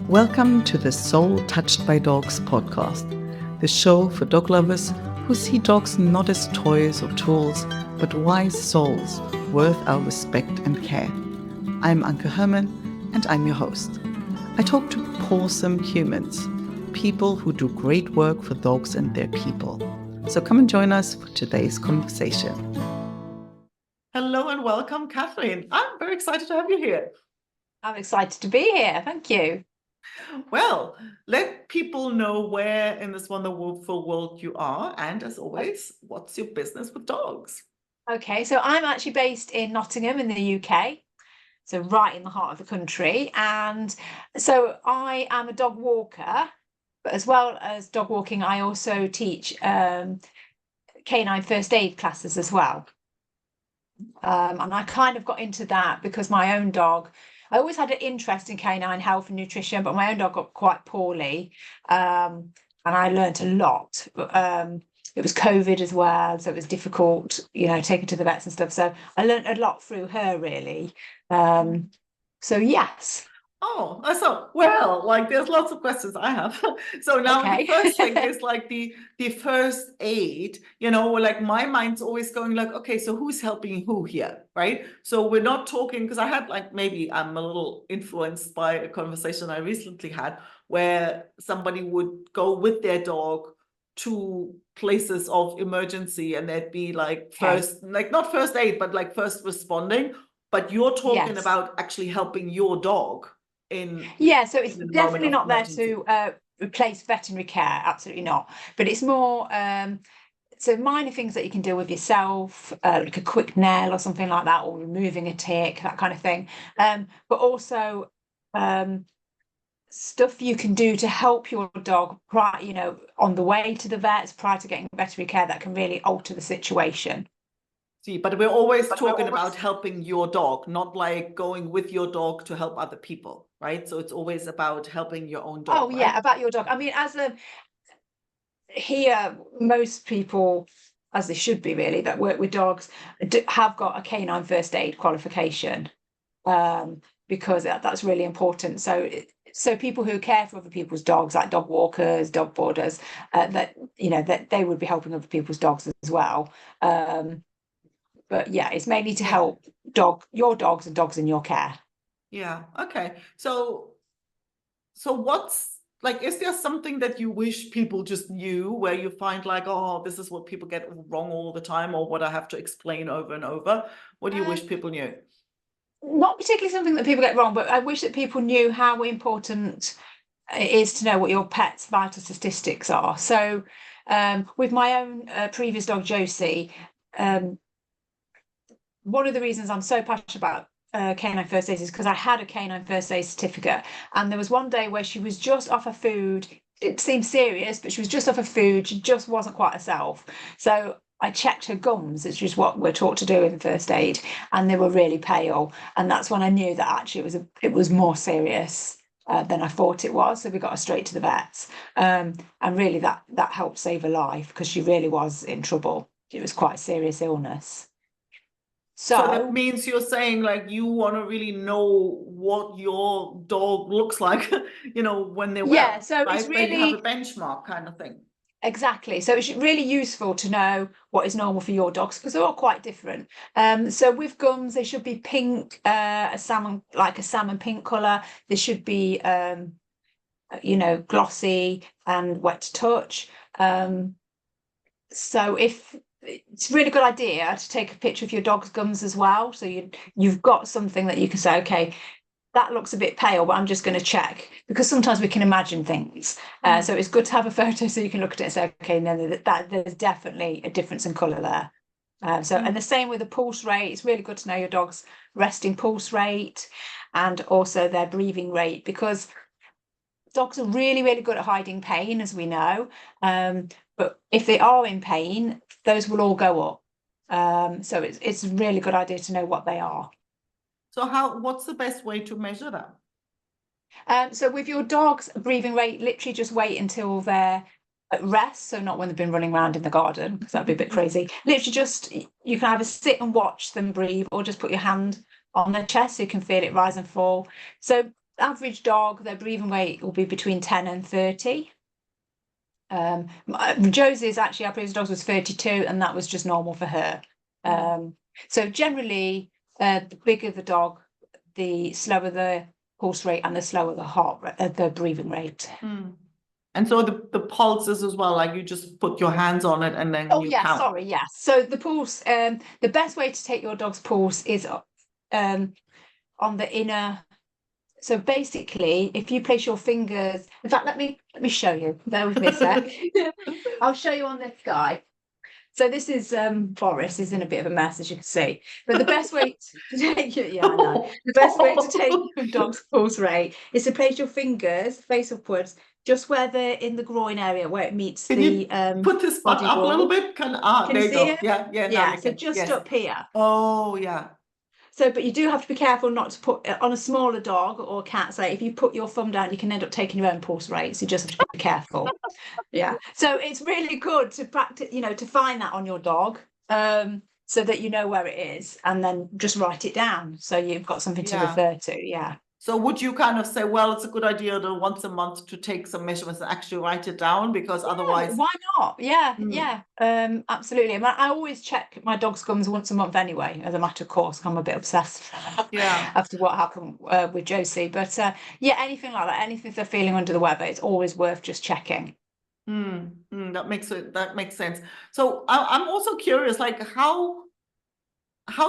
Welcome to the Soul Touched by Dogs podcast, the show for dog lovers who see dogs not as toys or tools, but wise souls worth our respect and care. I'm Anke Herman, and I'm your host. I talk to awesome humans, people who do great work for dogs and their people. So come and join us for today's conversation. Hello and welcome, Catherine. I'm very excited to have you here. I'm excited to be here. Thank you. Well, let people know where in this wonderful world you are. And as always, what's your business with dogs? Okay, so I'm actually based in Nottingham in the UK, so right in the heart of the country. And so I am a dog walker, but as well as dog walking, I also teach canine first aid classes as well. And I kind of got into that because my own dog, I always had an interest in canine health and nutrition, but my own dog got quite poorly. And I learned a lot. It was COVID as well, so it was difficult, taking to the vets and stuff. So I learned a lot through her, really. So yes. Oh, there's lots of questions I have. So now Okay. the first thing is like the first aid, like my mind's always going like, okay, so who's helping who here, right? So we're not talking, because I had maybe I'm a little influenced by a conversation I recently had where somebody would go with their dog to places of emergency, and there'd be not first aid, but like first responding. But you're talking about actually helping your dog so it's definitely not there to replace veterinary care, absolutely not, but it's more so minor things that you can deal with yourself, like a quick nail or something like that, or removing a tick, that kind of thing, but also stuff you can do to help your dog on the way to the vets prior to getting veterinary care that can really alter the situation. See, but we're always talking about helping your dog, not like going with your dog to help other people, right? So it's always about helping your own dog. Oh, yeah, right? About your dog. I mean, here, most people, as they should be really, that work with dogs have got a canine first aid qualification, because that's really important. So people who care for other people's dogs, like dog walkers, dog boarders, that they would be helping other people's dogs as well. But yeah, it's mainly to help your dogs and dogs in your care. Yeah. Okay. So what's is there something that you wish people just knew, where you find like, oh, this is what people get wrong all the time, or what I have to explain over and over? What do you wish people knew? Not particularly something that people get wrong, but I wish that people knew how important it is to know what your pet's vital statistics are. So with my own previous dog, Josie, one of the reasons I'm so passionate about canine first aid is because I had a canine first aid certificate, and there was one day where she was just off her food. It seemed serious, but she was just off her food. She just wasn't quite herself. So I checked her gums, which is what we're taught to do in first aid, and they were really pale. And that's when I knew that actually it was more serious than I thought it was. So we got her straight to the vets, and really that helped save her life, because she really was in trouble. It was quite a serious illness. So that means you're saying like you want to really know what your dog looks like, when they're well. Yeah, so right? it's really, you have a benchmark kind of thing. Exactly. So it's really useful to know what is normal for your dogs, because they're all quite different. So with gums, they should be pink, a salmon pink colour. They should be glossy and wet to touch. So it's a really good idea to take a picture of your dog's gums as well. So you've got something that you can say, okay, that looks a bit pale, but I'm just going to check, because sometimes we can imagine things. So it's good to have a photo so you can look at it and say, okay, no, there's definitely a difference in colour there. And the same with the pulse rate. It's really good to know your dog's resting pulse rate and also their breathing rate, because dogs are really, really good at hiding pain, as we know. But if they are in pain, those will all go up. So it's a really good idea to know what they are. So what's the best way to measure that? So with your dog's breathing rate, literally just wait until they're at rest. So not when they've been running around in the garden, because that'd be a bit crazy. Literally you can either sit and watch them breathe, or just put your hand on their chest so you can feel it rise and fall. So average dog, their breathing rate will be between 10 and 30. Josie's actually, our previous dog was 32, and that was just normal for her. So generally, the bigger the dog, the slower the pulse rate and the slower the breathing rate. And so the pulses as well, like you just put your hands on it and then you count. Sorry, yes. So the pulse, the best way to take your dog's pulse is on the inner. So basically, if you place your fingers, in fact, let me show you. Bear with me a sec. I'll show you on this guy. So this is Boris is in a bit of a mess, as you can see. But the best way to take it, yeah, I know. The best way to take your dog's pulse rate is to place your fingers face upwards, just where they're in the groin area where it meets the put this butt up a little bit. Can you you see go? it? Yeah. So just up here. Oh, yeah. So, but you do have to be careful not to put on a smaller dog or cat. Say, if you put your thumb down, you can end up taking your own pulse rate. So you just have to be careful. Yeah. So it's really good to practice, to find that on your dog, so that you know where it is, and then just write it down. So you've got something to refer to. Yeah. So would you kind of say, well, it's a good idea to once a month to take some measurements and actually write it down, because otherwise, why not? Yeah. Absolutely. I always check my dog's gums once a month anyway, as a matter of course. I'm a bit obsessed after what happened with Josie. But anything like that, anything if they're feeling under the weather, it's always worth just checking. That makes sense. So I'm also curious, like how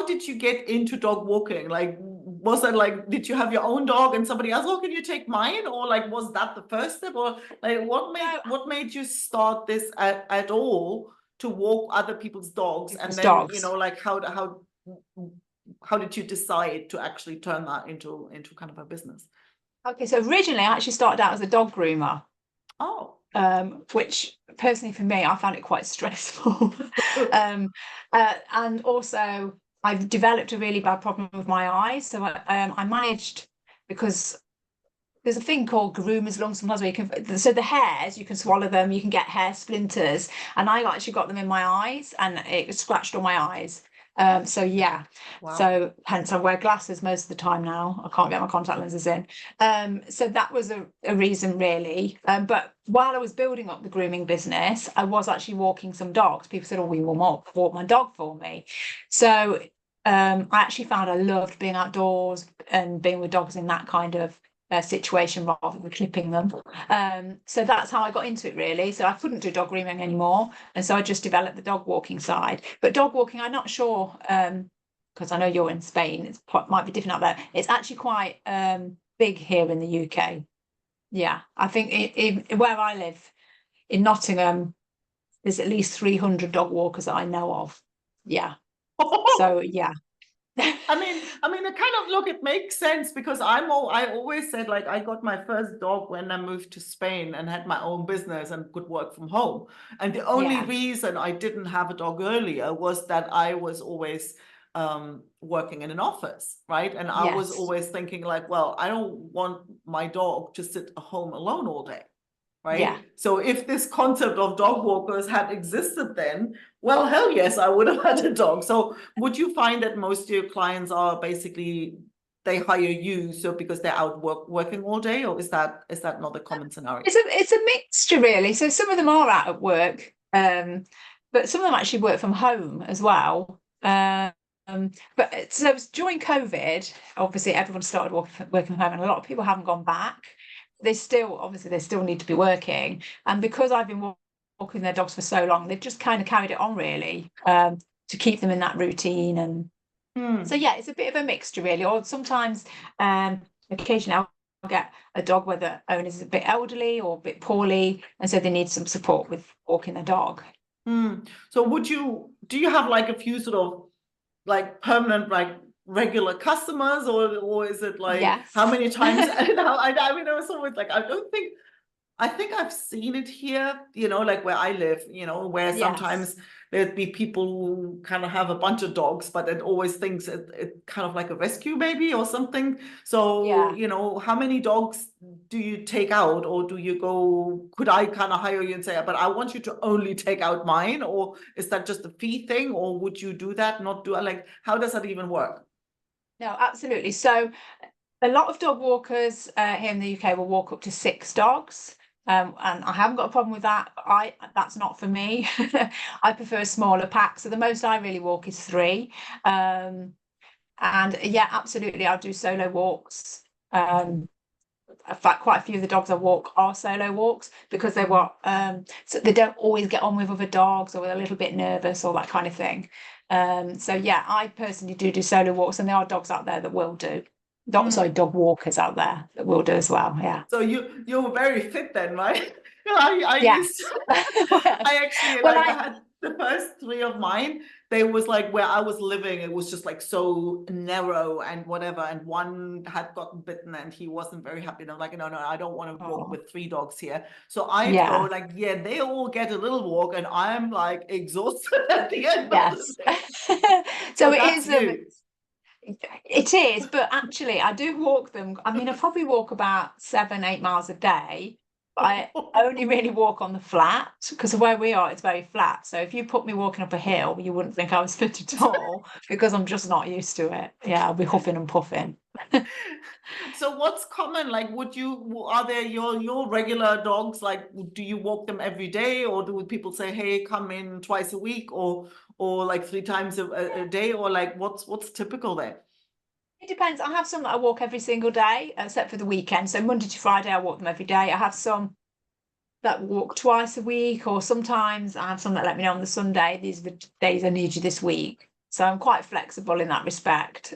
did you get into dog walking? Like, was it like, did you have your own dog and somebody else, oh, can you take mine? Or like, was that the first step? Or like, what made you start this at all to walk other people's dogs? And then, like how did you decide to actually turn that into kind of a business? Okay, so originally I actually started out as a dog groomer. Oh. Which personally for me, I found it quite stressful. And also I've developed a really bad problem with my eyes. So I managed, because there's a thing called groomer's lung sometimes where you can, so the hairs, you can swallow them, you can get hair splinters. And I actually got them in my eyes and it scratched all my eyes. Wow. So hence I wear glasses most of the time now. I can't get my contact lenses in. So that was a reason really. But while I was building up the grooming business, I was actually walking some dogs. People said, oh, will you walk my dog for me? So I actually found I loved being outdoors and being with dogs in that kind of situation rather than clipping them. So that's how I got into it really. So I couldn't do dog grooming anymore, and so I just developed the dog walking side. But dog walking, I'm not sure, because I know you're in Spain, it might be different out there. It's actually quite big here in the UK. Yeah, I think where I live in Nottingham, there's at least 300 dog walkers that I know of. Yeah. So yeah. I mean, it kind of, look, it makes sense, because I always said, like, I got my first dog when I moved to Spain and had my own business and could work from home. And the only reason I didn't have a dog earlier was that I was always working in an office, right? And I was always thinking like, well, I don't want my dog to sit at home alone all day. Right. Yeah. So if this concept of dog walkers had existed then, well, hell yes, I would have had a dog. So would you find that most of your clients are basically, they hire you so because they're out working all day, or is that not a common scenario? It's a mixture really. So some of them are out at work, but some of them actually work from home as well. But so during COVID, obviously everyone started working from home, and a lot of people haven't gone back. They still need to be working, and because I've been walking their dogs for so long, they've just kind of carried it on really, to keep them in that routine. And so yeah, it's a bit of a mixture really. Or sometimes occasionally I'll get a dog where the owner is a bit elderly or a bit poorly, and so they need some support with walking their dog. So do you have like a few sort of like permanent, like regular customers, or is it like how many times? I mean, I was always like, I think I've seen it here, like where I live, where sometimes there'd be people who kind of have a bunch of dogs, but it always thinks it kind of like a rescue baby or something. So, how many dogs do you take out, or do you go, could I kind of hire you and say, but I want you to only take out mine, or is that just a fee thing, or would you do that, not do it? Like, how does that even work? No, absolutely. So A lot of dog walkers here in the UK will walk up to 6 dogs. And I haven't got a problem with that. That's not for me. I prefer a smaller pack. So the most I really walk is 3. And yeah, absolutely, I'll do solo walks. In fact, quite a few of the dogs I walk are solo walks because they want so they don't always get on with other dogs, or they're a little bit nervous or that kind of thing. So yeah, I personally do solo walks, and there are dogs out there that will do. Sorry, dog walkers out there that will do as well. Yeah. So you're very fit then, right? I used Yes. to, I actually Well, like I had the first 3 of mine. They was like where I was living, it was just like so narrow and whatever. And one had gotten bitten and he wasn't very happy. And I'm like, no, I don't want to walk with 3 dogs here. So I'd go yeah. like, yeah, they all get a little walk and I'm like exhausted at the end of the Yes. day. So So it that's is. you. It is, but actually, I do walk them. I mean, I probably walk about 7, 8 miles a day. But I only really walk on the flat because where we are, it's very flat. So if you put me walking up a hill, you wouldn't think I was fit at all because I'm just not used to it. Yeah, I'll be huffing and puffing. So what's common? Like, are there your regular dogs? Like, do you walk them every day, or do people say, "Hey, come in twice a week," or like 3 times a day, or like what's typical there? It depends. I have some that I walk every single day, except for the weekend. So Monday to Friday, I walk them every day. I have some that walk twice a week, or sometimes I have some that let me know on the Sunday, these are the days I need you this week. So I'm quite flexible in that respect.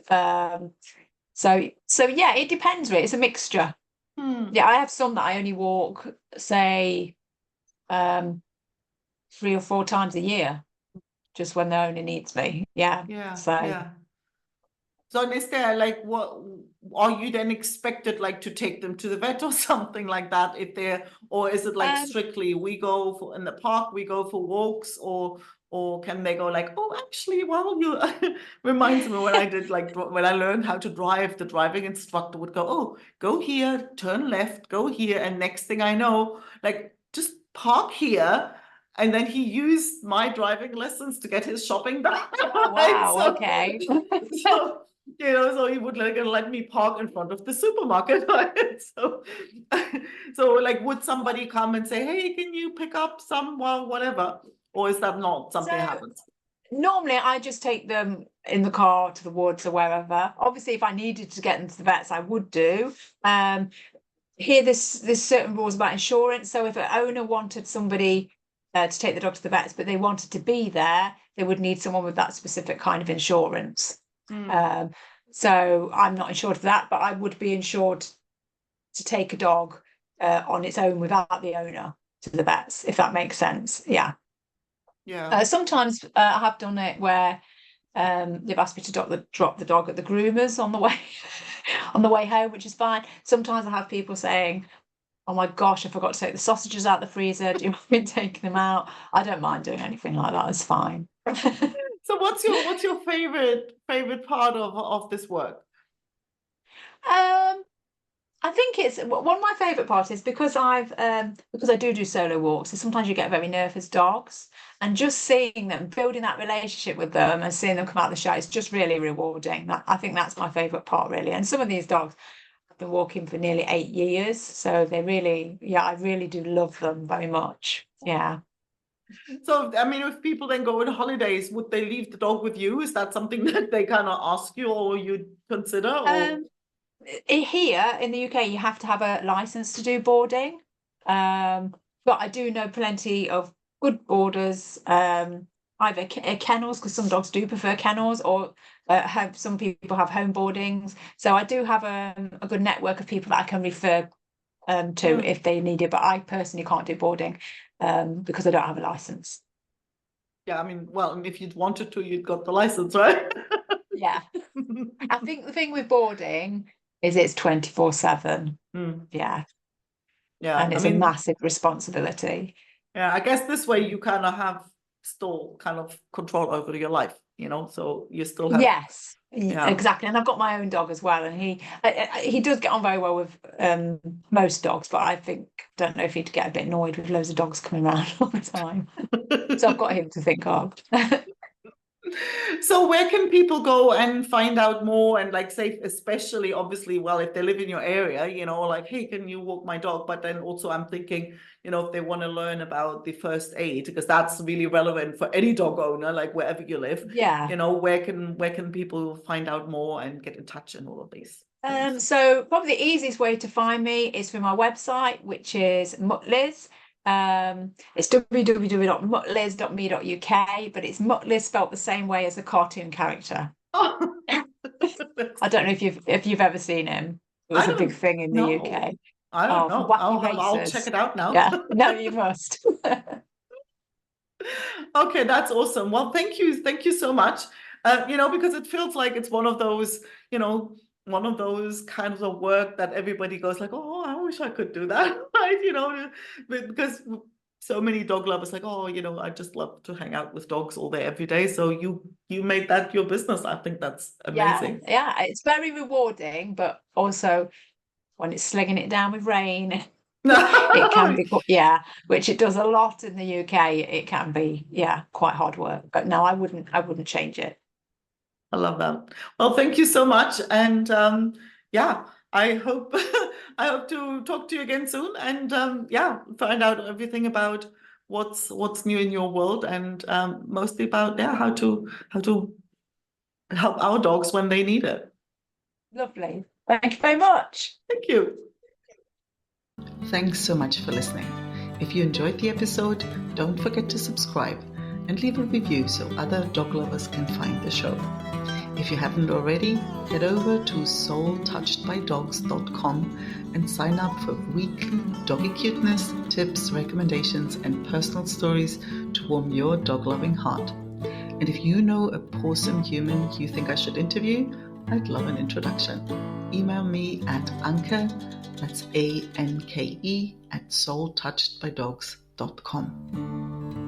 So yeah, it depends really. It's a mixture. Hmm. Yeah, I have some that I only walk, say, 3 or 4 times a year, just when the owner needs me. Yeah. Yeah, So yeah. So and is there like what are you then expected like to take them to the vet or something like that if they're or is it like um, strictly we go for in the park, we go for walks or can they go like, oh actually well you reminds me when I did like when I learned how to drive, the driving instructor would go, oh, go here, turn left, go here, and next thing I know, like just park here. And then he used my driving lessons to get his shopping done. oh Right? wow, So, okay. so so he would like let me park in front of the supermarket. Right? So like, would somebody come and say, "Hey, can you pick up some, well, whatever," or is that not So something happens? normally I just take them in the car to the woods or wherever. Obviously, if I needed to get them to the vets, I would do. Here, there's certain rules about insurance. So if an owner wanted somebody to take the dog to the vets, but they wanted to be there, they would need someone with that specific kind of insurance. Mm. Um, so I'm not insured for that, but I would be insured to take a dog on its own without the owner to the vets, if that makes sense. Yeah. Yeah. Sometimes I have done it where they've asked me to drop the dog at the groomers on the way on the way home, which is fine. Sometimes I have people saying, "Oh my gosh, I forgot to take the sausages out the freezer. Do you want me to take them out?" I don't mind doing anything like that. It's fine. So what's your favorite part of this work? Um, I think it's one of my favourite parts is because I do solo walks. So sometimes you get very nervous dogs, and just seeing them, building that relationship with them, and seeing them come out the show is just really rewarding. I think that's my favourite part, really. And some of these dogs have been walking for nearly 8 years, so they really, yeah, I really do love them very much. Yeah. So I mean, if people then go on holidays, would they leave the dog with you? Is that something that they kind of ask you or you consider or? Um, Here in the UK, you have to have a license to do boarding. But I do know plenty of good boarders, either kennels, because some dogs do prefer kennels, or have some people have home boardings. So I do have a good network of people that I can refer to Mm. if they need it. But I personally can't do boarding because I don't have a license. Yeah, I mean, well, and if you'd wanted to, you'd got the license, right? Yeah. I think the thing with boarding is it's 24/7. Mm. Yeah. Yeah, And I it's a mean, massive responsibility. yeah, I guess this way you kind of have still kind of control over your life, so you still have, Yes, yeah. exactly. And I've got my own dog as well, and he does get on very well with most dogs, but I think don't know if he'd get a bit annoyed with loads of dogs coming around all the time. So I've got him to think of. So where can people go and find out more and like say, especially obviously, well, if they live in your area, like, hey, can you walk my dog? But then also I'm thinking, if they want to learn about the first aid, because that's really relevant for any dog owner, like wherever you live, Yeah. where can people find out more and get in touch and all of these things? So probably the easiest way to find me is through my website, which is Mutliz. It's www.mutliz.me.uk, but it's Mutliz spelt the same way as a cartoon character. Oh, I don't know if you've ever seen him. It I was a big don't thing in the know. UK. I don't Oh, for know. wacky I'll check races. it out now. Yeah, no, you must. Okay, that's awesome. Well, thank you so much. Because it feels like it's one of those kinds of work that everybody goes like, oh, I wish I could do that, right? Because so many dog lovers like, oh, I just love to hang out with dogs all day every day. So you made that your business. I think that's Yeah, amazing. yeah, it's very rewarding, but also when it's slinging it down with rain, it can be, yeah, which it does a lot in the UK. It can be, yeah, quite hard work. But no, I wouldn't change it. I love that. Well, thank you so much. And yeah, I hope I hope to talk to you again soon and yeah, find out everything about what's new in your world and mostly about how to help our dogs when they need it. Lovely. Thank you very much. Thank you. Thanks so much for listening. If you enjoyed the episode, don't forget to subscribe and leave a review so other dog lovers can find the show. If you haven't already, head over to soultouchedbydogs.com and sign up for weekly doggy cuteness, tips, recommendations, and personal stories to warm your dog-loving heart. And if you know a awesome human you think I should interview, I'd love an introduction. Email me at Anke, that's ANKE, @soultouchedbydogs.com.